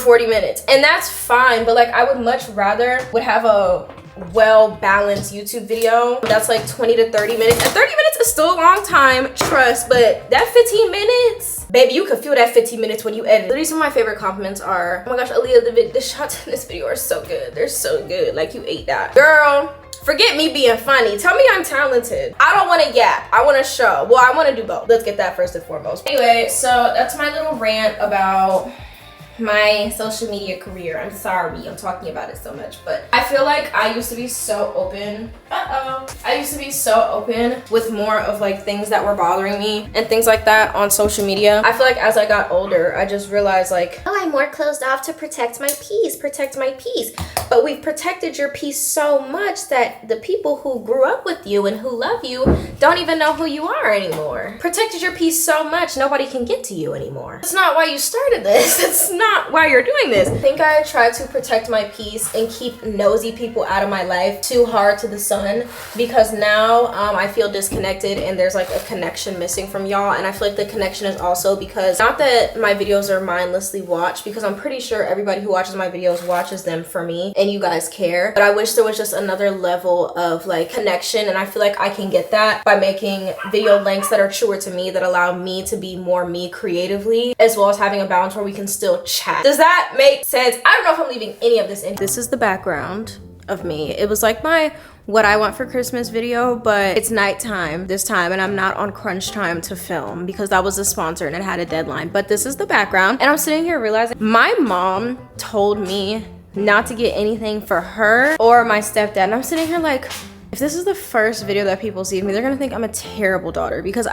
40 minutes, and that's fine, but like I would much rather have a well-balanced YouTube video that's like 20 to 30 minutes, and 30 minutes is still a long time, trust, but that 15 minutes, baby, you can feel that 15 minutes when you edit. Literally some of my favorite compliments are, oh my gosh, Aliyah, the shots in this video are so good. They're so good. Like, you ate that. Girl, forget me being funny. Tell me I'm talented. I don't want to yap. I want to show. Well, I want to do both. Let's get that first and foremost. Anyway, so that's my little rant about my social media career. I'm sorry I'm talking about it so much, but I feel like I used to be so open. I used to be so open with more of like things that were bothering me and things like that on social media. I feel like as I got older, I just realized like, oh, I'm more closed off to protect my peace. But we've protected your peace so much that the people who grew up with you and who love you don't even know who you are anymore. Protected your peace so much, nobody can get to you anymore. That's not why you started this. That's not why you're doing this. I think I try to protect my peace and keep nosy people out of my life too hard to the sun, because now I feel disconnected and there's like a connection missing from y'all. And I feel like the connection is also because, not that my videos are mindlessly watched, because I'm pretty sure everybody who watches my videos watches them for me and you guys care, but I wish there was just another level of like connection, and I feel like I can get that by making video lengths that are truer to me, that allow me to be more me creatively, as well as having a balance where we can still chat. Does that make sense? I don't know if I'm leaving any of this in. This is the background of me. It was like my what I want for Christmas video, but it's nighttime this time and I'm not on crunch time to film because that was a sponsor and it had a deadline. But this is the background, and I'm sitting here realizing my mom told me not to get anything for her or my stepdad, and I'm sitting here like, if this is the first video that people see of me, they're gonna think I'm a terrible daughter, because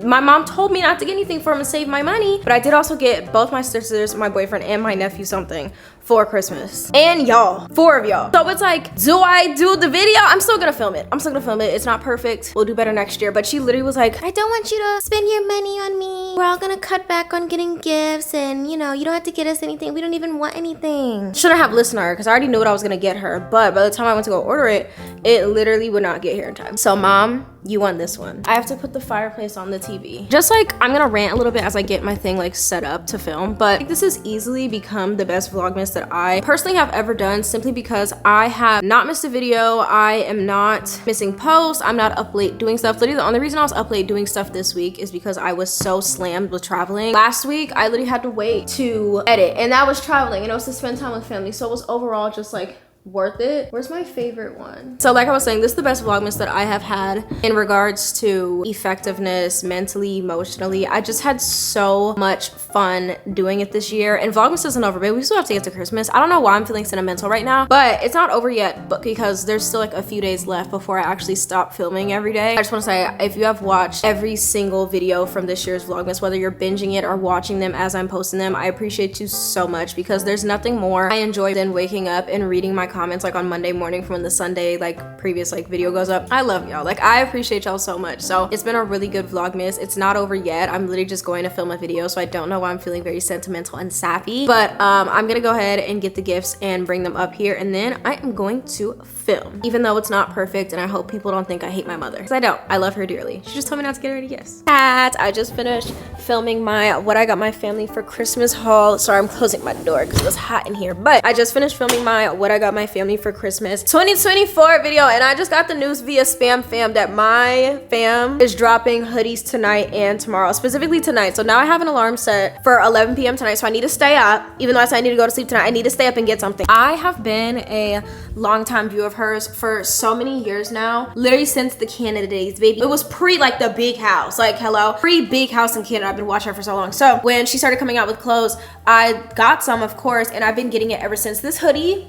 my mom told me not to get anything for them to save my money, but I did also get both my sisters, my boyfriend, and my nephew something for Christmas. And y'all, 4 of y'all. So it's like, do I do the video? I'm still gonna film it. It's not perfect. We'll do better next year. But she literally was like, I don't want you to spend your money on me. We're all gonna cut back on getting gifts, and you know, you don't have to get us anything. We don't even want anything. Shouldn't have listened to her, because I already knew what I was gonna get her. But by the time I went to go order it, it literally would not get here in time. So mom, you won this one. I have to put the fireplace on the TV. Just like, I'm gonna rant a little bit as I get my thing like set up to film, but this has easily become the best vlogmas that I personally have ever done, simply because I have not missed a video. I am not missing posts. I'm not up late doing stuff. Literally the only reason I was up late doing stuff this week is because I was so slammed with traveling. Last week, I literally had to wait to edit, and that was traveling, and it was to spend time with family. So it was overall just like worth it. Where's my favorite one? So like I was saying, this is the best Vlogmas that I have had in regards to effectiveness, mentally, emotionally. I just had so much fun doing it this year. And Vlogmas isn't over, babe. We still have to get to Christmas. I don't know why I'm feeling sentimental right now, but it's not over yet, but because there's still like a few days left before I actually stop filming every day. I just want to say, if you have watched every single video from this year's Vlogmas, whether you're binging it or watching them as I'm posting them, I appreciate you so much, because there's nothing more I enjoy than waking up and reading my comments like on Monday morning from when the Sunday like previous like video goes up. I love y'all. Like, I appreciate y'all so much. So it's been a really good Vlogmas. It's not over yet. I'm literally just going to film a video, so I don't know why I'm feeling very sentimental and sappy, but I'm gonna go ahead and get the gifts and bring them up here, and then I am going to film, even though it's not perfect. And I hope people don't think I hate my mother, because I don't. I love her dearly. She just told me not to get her any gifts. I just finished filming my what I got my family for Christmas haul. Sorry, I'm closing my door because it was hot in here, but I just finished filming my what I got my family for Christmas 2024 video, and I just got the news via Spam Fam that my fam is dropping hoodies tonight and tomorrow, specifically tonight. So now I have an alarm set for 11 p.m. tonight, so I need to stay up. Even though I said I need to go to sleep tonight, I need to stay up and get something. I have been a longtime viewer of hers for so many years now, literally since the Canada days, baby. It was pre like the big house, like hello, pre big house in Canada. I've been watching her for so long. So when she started coming out with clothes, I got some, of course, and I've been getting it ever since. This hoodie,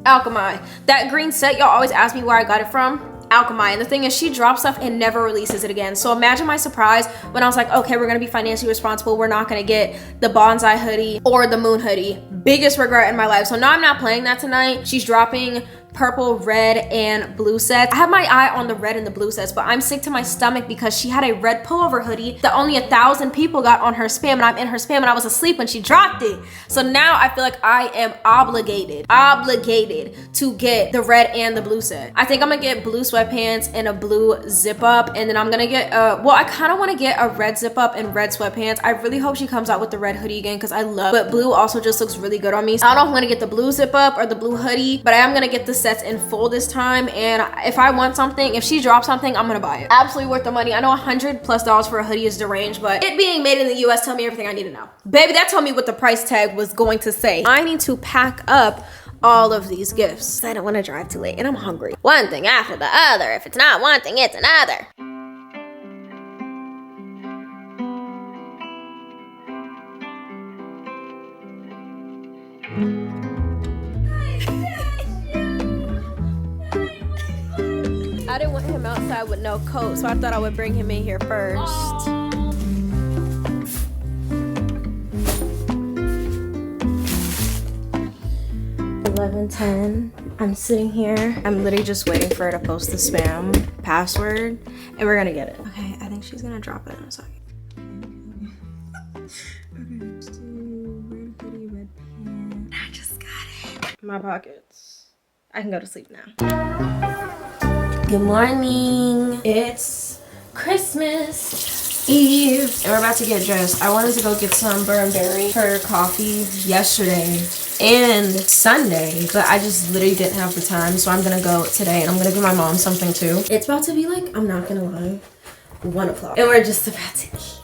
Alchemy, that green set, y'all always ask me where I got it from. Alchemy. And the thing is, she drops stuff and never releases it again. So imagine my surprise when I was like, okay, we're gonna be financially responsible, we're not gonna get the bonsai hoodie or the moon hoodie. Biggest regret in my life. So now I'm not playing that tonight. She's dropping purple, red, and blue sets. I have my eye on the red and the blue sets, but I'm sick to my stomach because she had a red pullover hoodie that only 1,000 people got on her spam, and I'm in her spam, and I was asleep when she dropped it. So now I feel like I am obligated to get the red and the blue set. I think I'm gonna get blue sweatpants and a blue zip up, and then I'm gonna get well, I kind of want to get a red zip up and red sweatpants. I really hope she comes out with the red hoodie again, because I love, but blue also just looks really good on me. So I don't know if I'm gonna get the blue zip up or the blue hoodie, but I am gonna get the sets in full this time. And if I want something, if she drops something, I'm gonna buy it. Absolutely worth the money. I know $100+ for a hoodie is deranged, but it being made in the US tell me everything I need to know. Baby, that told me what the price tag was going to say. I need to pack up all of these gifts. I don't want to drive too late, and I'm hungry. One thing after the other. If it's not one thing, it's another. I didn't want him outside with no coat, so I thought I would bring him in here first. 11:10. I'm sitting here. I'm literally just waiting for her to post the spam password, and we're gonna get it. Okay, I think she's gonna drop it in a second. Red pen. I just got it. My pockets. I can go to sleep now. Good morning. It's Christmas Eve, and we're about to get dressed. I wanted to go get some Burberry for coffee yesterday and Sunday, but I just literally didn't have the time, so I'm gonna go today, and I'm gonna give my mom something too. It's about to be like, I'm not gonna lie, 1 o'clock, and we're just about to eat.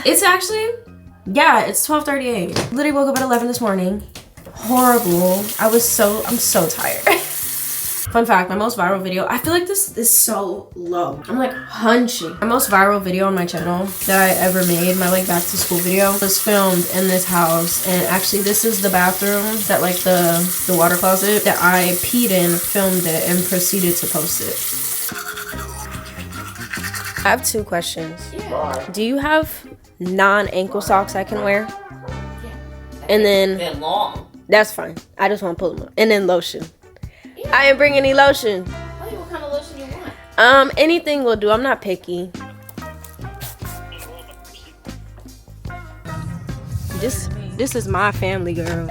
It's actually, yeah, it's 12:38. Literally woke up at 11 this morning. Horrible. I'm so tired. Fun fact, my most viral video, I feel like this is so low. I'm like hunching. My most viral video on my channel that I ever made, my like back to school video, was filmed in this house. And actually this is the bathroom that like the water closet that I peed in, filmed it, and proceeded to post it. I have 2 questions. Yeah. Do you have non-ankle socks I can wear? Yeah. And then
They're long.
That's fine. I just want to pull them up. And then lotion. I didn't bring any lotion.
Tell you what kind of lotion you want.
Anything will do. I'm not picky. This is my family, girl.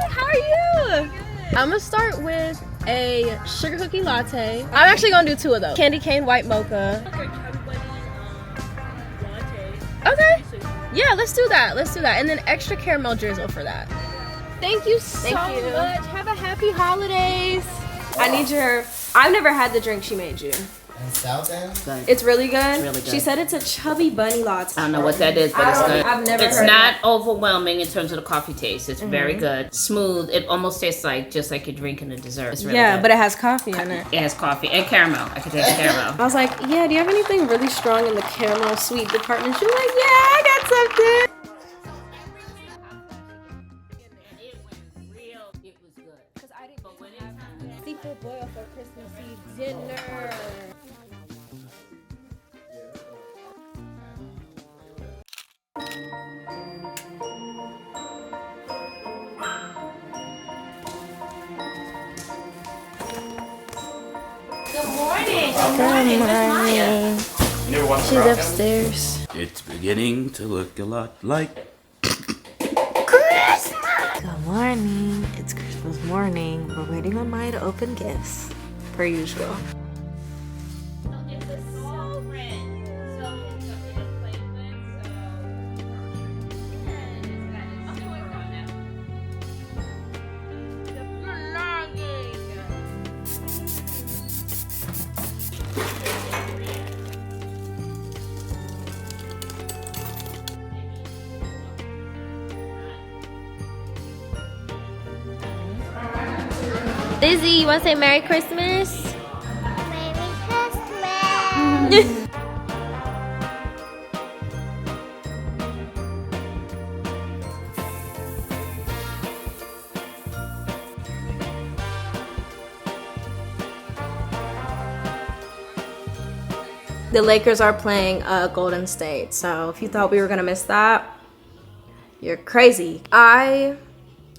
How are you? I'm gonna start with a sugar cookie latte. I'm actually gonna do 2 of those. Candy cane white mocha. Okay. Yeah, let's do that. And then extra caramel drizzle for that. Thank you so much. Have a happy holidays. I need your, I've never had the drink she made you.
And South End?
Good.
It's really good?
Really good.
She said it's a chubby bunny latte.
I don't know what that is, but it's good.
I've never
It's
heard
not
of
overwhelming in terms of the coffee taste. It's very good. Smooth. It almost tastes like just like you're drinking a dessert. It's really good.
but it has coffee in it.
It has coffee and caramel. I could taste the caramel.
I was like, yeah, do you have anything really strong in the caramel sweet department? She was like, yeah, I got something. Seafood boil for Christmas Eve dinner.
Good morning. Good morning. Miss Maya.
She's upstairs.
It's beginning to look a lot like
Good morning. It's Christmas morning. We're waiting on Maya to open gifts, per usual.
Lizzie, you want to say Merry Christmas?
Merry Christmas.
The Lakers are playing Golden State, so if you thought we were gonna miss that, you're crazy. I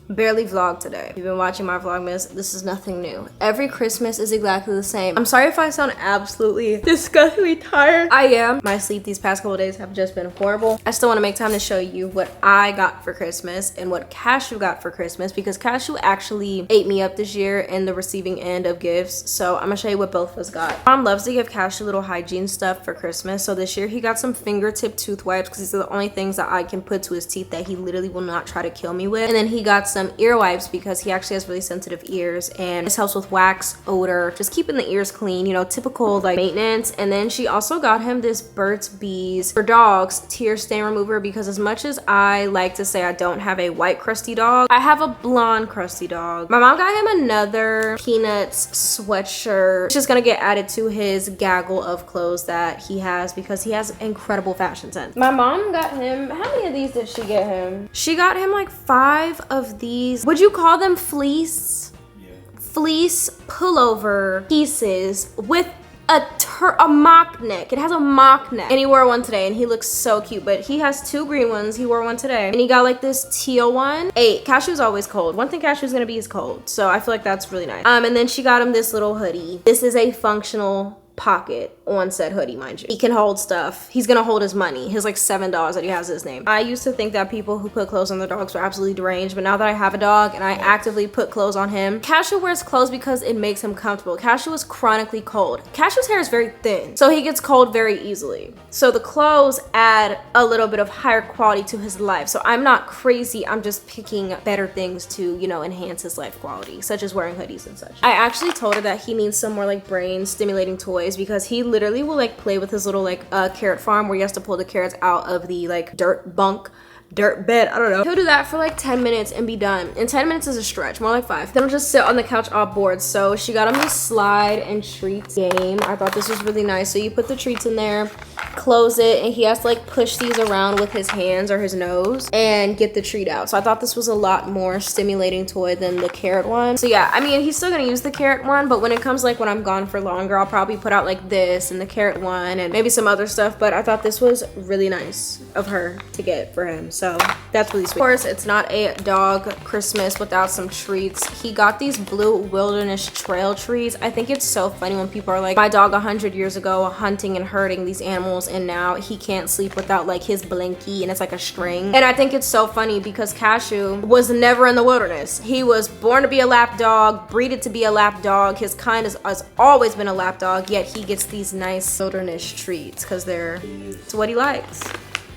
barely vlogged today. If you've been watching my vlogmas, this is nothing new. Every Christmas is exactly the same. I'm sorry if I sound absolutely disgustingly tired. I am. My sleep these past couple days have just been horrible. I still want to make time to show you what I got for Christmas and what Cashew got for Christmas, because Cashew actually ate me up this year in the receiving end of gifts. So I'm gonna show you what both of us got. Mom loves to give Cashew little hygiene stuff for Christmas. So this year he got some fingertip tooth wipes because these are the only things that I can put to his teeth that he literally will not try to kill me with. And then he got some ear wipes because he actually has really sensitive ears, and this helps with wax, odor, just keeping the ears clean, you know, typical like maintenance. And then she also got him this Burt's Bees for dogs tear stain remover, because as much as I like to say I don't have a white crusty dog, I have a blonde crusty dog. My mom got him another Peanuts sweatshirt. It's just gonna get added to his gaggle of clothes that he has because he has incredible fashion sense. My mom got him, how many of these did she get him? She got him like 5 of these. Would you call them fleece? Yeah. Fleece pullover pieces with a mock neck. It has a mock neck. And he wore one today and he looks so cute, but he has 2 green ones. He wore one today. And he got like this teal one. Cashew's always cold. One thing Cashew's gonna be is cold. So I feel like that's really nice. And then she got him this little hoodie. This is a functional pocket on said hoodie, mind you. He can hold stuff. He's gonna hold his money, his like $7 that he has his name. I used to think that people who put clothes on their dogs were absolutely deranged, but now that I have a dog and I actively put clothes on him, Cashew wears clothes because it makes him comfortable. Cashew is chronically cold. Cashew's hair is very thin, so he gets cold very easily. So the clothes add a little bit of higher quality to his life. So I'm not crazy, I'm just picking better things to, you know, enhance his life quality, such as wearing hoodies and such. I actually told her that he needs some more like brain stimulating toys, because he literally will like play with his little like carrot farm where he has to pull the carrots out of the like dirt bed, I don't know. He'll do that for like 10 minutes and be done. And 10 minutes is a stretch, more like 5. Then he'll just sit on the couch all bored. So she got him this slide and treats game. I thought this was really nice. So you put the treats in there, close it, and he has to like push these around with his hands or his nose and get the treat out. So I thought this was a lot more stimulating toy than the carrot one. So yeah, I mean, he's still gonna use the carrot one, but when it comes like when I'm gone for longer, I'll probably put out like this and the carrot one and maybe some other stuff. But I thought this was really nice of her to get for him. So that's really sweet. Of course, it's not a dog Christmas without some treats. He got these blue wilderness trail trees. I think it's so funny when people are like, my dog 100 years ago hunting and herding these animals, and now he can't sleep without like his blankie and it's like a string. And I think it's so funny because Cashew was never in the wilderness. He was born to be a lap dog, breeded to be a lap dog. His kind has always been a lap dog, yet he gets these nice wilderness treats because it's what he likes.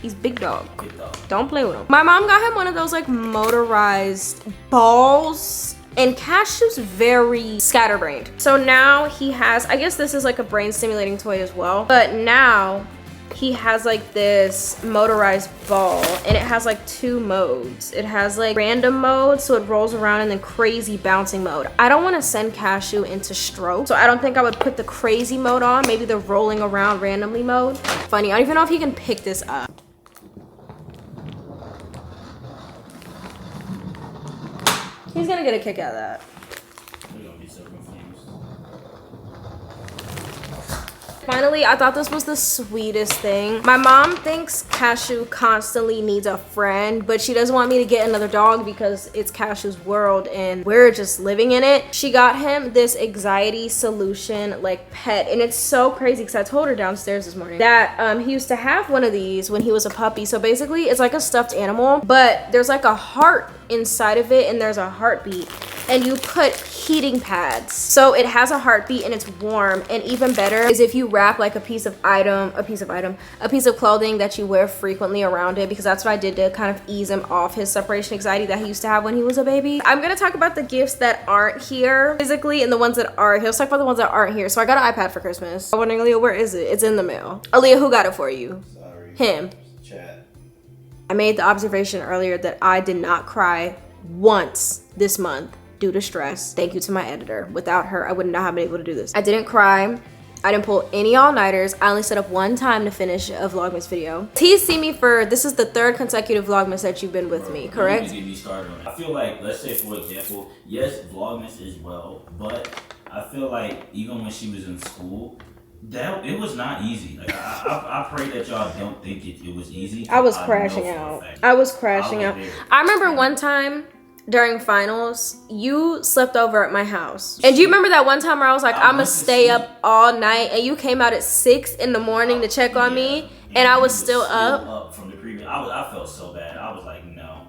He's big dog. Don't play with him. My mom got him one of those like motorized balls And Cashew's very scatterbrained. So now he has, I guess this is like a brain stimulating toy as well, but now he has like this motorized ball and it has like 2 modes. It has like random mode, so it rolls around, and then crazy bouncing mode. I don't want to send Cashew into stroke, so I don't think I would put the crazy mode on, maybe the rolling around randomly mode. Funny, I don't even know if he can pick this up. He's gonna get a kick out of that. Finally, I thought this was the sweetest thing. My mom thinks Cashew constantly needs a friend, but she doesn't want me to get another dog because it's Cashew's world and we're just living in it. She got him this anxiety solution like pet, and it's so crazy because I told her downstairs this morning that he used to have one of these when he was a puppy. So basically it's like a stuffed animal, but there's like a heart inside of it and there's a heartbeat, and you put heating pads so it has a heartbeat and it's warm. And even better is if you wrap like a piece of clothing that you wear frequently around it, because that's what I did to kind of ease him off his separation anxiety that he used to have when he was a baby. I'm gonna talk about the gifts that aren't here physically and the ones that are here. Let's talk about the ones that aren't here. So I got an iPad for Christmas. I'm wondering, Aliyah, where is it? It's in the mail. Aliyah, who got it for you?
Sorry.
Him.
Chat.
I made the observation earlier that I did not cry once this month due to stress. Thank you to my editor. Without her, I would not have been able to do this. I didn't cry. I didn't pull any all-nighters. I only set up one time to finish a Vlogmas video. TC me for, this is the 3rd consecutive Vlogmas that you've been with me, correct?
Get me started on it. I feel like, let's say for example, yes, Vlogmas is well, but I feel like even when she was in school, that it was not easy. Like I pray that y'all don't think it was easy.
I was crashing out. I was crashing out. I remember one time during finals, you slept over at my house. And do you remember that one time where I was like, I'm gonna stay up all night, and you came out at 6 in the morning to check on me, and I was still up
from the previous. I felt so bad. I was like, no.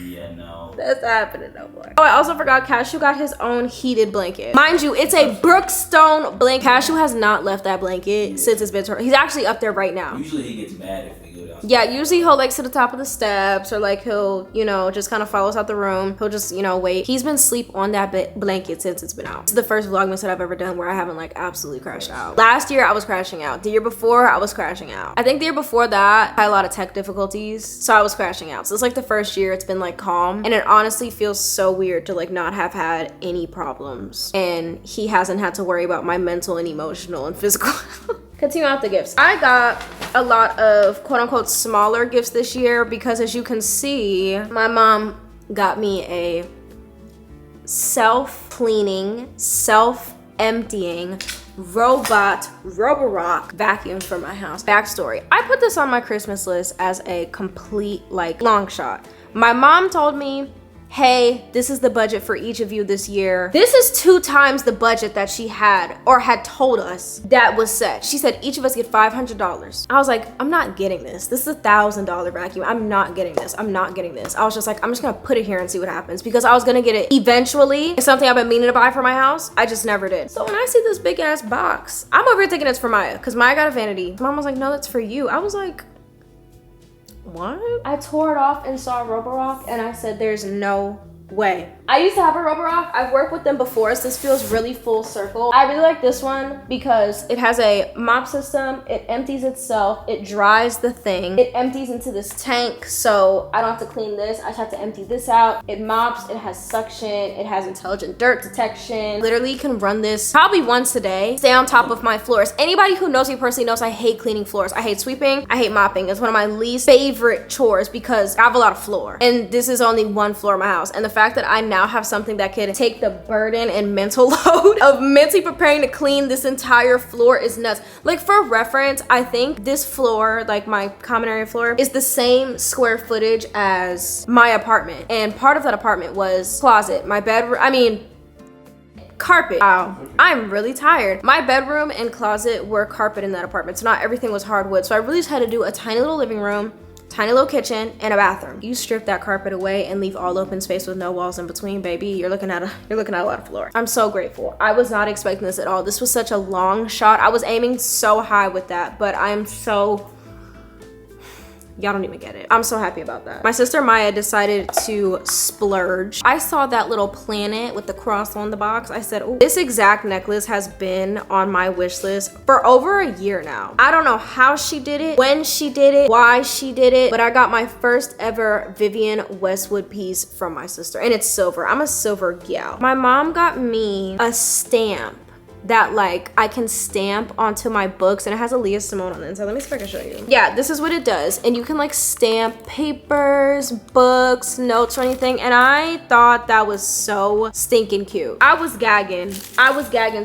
Yeah, no.
That's happening no more. Oh, I also forgot Cashew got his own heated blanket. Mind you, it's a Brookstone blanket. Cashew has not left that blanket since it's been he's actually up there right now.
Usually he gets mad if we go down.
Yeah, usually he'll like sit at the top of the steps, or like he'll, you know, just kind of follow us out the room. He'll just, you know, wait. He's been asleep on that blanket since it's been out. It's the first Vlogmas that I've ever done where I haven't like absolutely crashed out. Last year I was crashing out. The year before I was crashing out. I think the year before that I had a lot of tech difficulties, so I was crashing out. So it's like the first year it's been like calm, and it honestly feels so weird to like not have had any problems, and he hasn't had to worry about my mental and emotional and physical. Continue out the gifts. I got a lot of quote unquote smaller gifts this year because, as you can see, my mom got me a self-cleaning, self-emptying Roborock vacuum for my house. Backstory, I put this on my Christmas list as a complete like long shot. My mom told me, hey, this is the budget for each of you this year. This is 2 times the budget that she had or had told us that was set. She said each of us get $500. I was like, I'm not getting this. This is a $1,000 vacuum. I'm not getting this. I'm not getting this. I was just like, I'm just gonna put it here and see what happens, because I was gonna get it eventually. It's something I've been meaning to buy for my house. I just never did. So when I see this big ass box, I'm over here thinking it's for Maya, because Maya got a vanity. Mom was like, no, that's for you. I was like, what? I tore it off and saw Roborock, and I said, there's no way. I used to have a Roborock. I've worked with them before, so this feels really full circle. I really like this one because it has a mop system. It empties itself. It dries the thing. It empties into this tank, so I don't have to clean this. I just have to empty this out. It mops. It has suction. It has intelligent dirt detection. Literally can run this probably once a day. Stay on top of my floors. Anybody who knows me personally knows I hate cleaning floors. I hate sweeping. I hate mopping. It's one of my least favorite chores because I have a lot of floor, and this is only 1 floor in my house. And the fact that I now have something that could take the burden and mental load of mentally preparing to clean this entire floor is nuts. Like, for reference, I think this floor, like my common area floor, is the same square footage as my apartment, and part of that apartment was closet, my bedroom, carpet. Wow, I'm really tired. My bedroom and closet were carpet in that apartment, so not everything was hardwood. So I really just had to do a tiny little living room, tiny little kitchen, and a bathroom. You strip that carpet away and leave all open space with no walls in between, baby, you're looking at a lot of floor. I'm so grateful. I was not expecting this at all. This was such a long shot. I was aiming so high with that, but I'm so Y'all don't even get it. I'm so happy about that. My sister Maya decided to splurge. I saw that little planet with the cross on the box. I said, oh, this exact necklace has been on my wish list for over a year now. I don't know how she did it, when she did it, why she did it, but I got my first ever Vivienne Westwood piece from my sister, and it's silver. I'm a silver gal. My mom got me a stamp that like I can stamp onto my books, and it has aliyah Simone on the inside. Let me see if I can show you. Yeah, this is what it does, and you can like stamp papers, books, notes, or anything, and I thought that was so stinking cute. I was gagging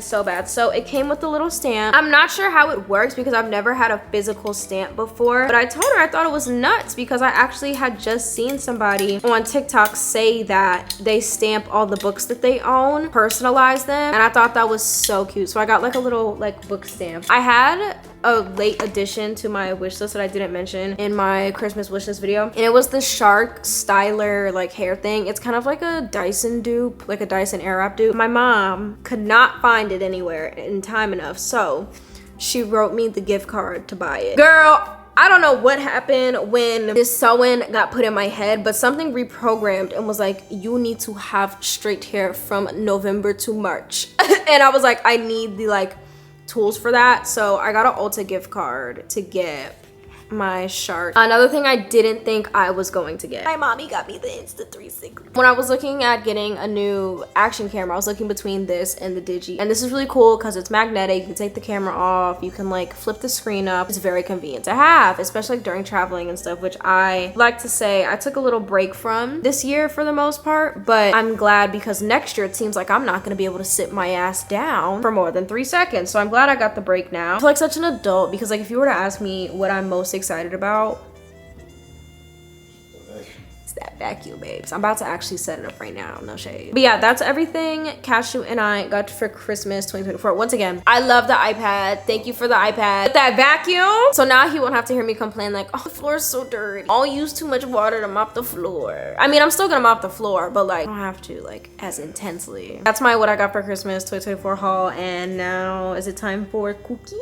so bad. So it came with a little stamp. I'm not sure how it works because I've never had a physical stamp before, but I told her I thought it was nuts because I actually had just seen somebody on TikTok say that they stamp all the books that they own, personalize them, and I thought that was so cute. So I got like a little like book stamp. I had a late addition to my wish list that I didn't mention in my Christmas wish list video, and it was the Shark styler like hair thing. It's kind of like a Dyson dupe, like a Dyson Airwrap dupe. My mom could not find it anywhere in time enough, so she wrote me the gift card to buy it. Girl, I don't know what happened when this sewing got put in my head, but something reprogrammed and was like, you need to have straight hair from November to March. And I was like, I need the like tools for that. So I got an Ulta gift card to get my Shark. Another thing I didn't think I was going to get. My mommy got me the Insta360. When I was looking at getting a new action camera, I was looking between this and the Digi. And this is really cool because it's magnetic. You can take the camera off. You can like flip the screen up. It's very convenient to have, especially like, during traveling and stuff, which I like to say I took a little break from this year for the most part, but I'm glad because next year it seems like I'm not gonna be able to sit my ass down for more than 3 seconds. So I'm glad I got the break now. I feel like such an adult because like if you were to ask me what I'm most excited about, it's that vacuum, babes. I'm about to actually set it up right now, no shade. But yeah, that's everything Cashew and I got for Christmas 2024. Once again, I love the iPad. Thank you for the iPad. But that vacuum, so now he won't have to hear me complain like, oh, the floor is so dirty. I'll use too much water to mop the floor. I mean, I'm still gonna mop the floor, but like I don't have to like as intensely. That's my what I got for Christmas 2024 haul. And now is it time for cookies?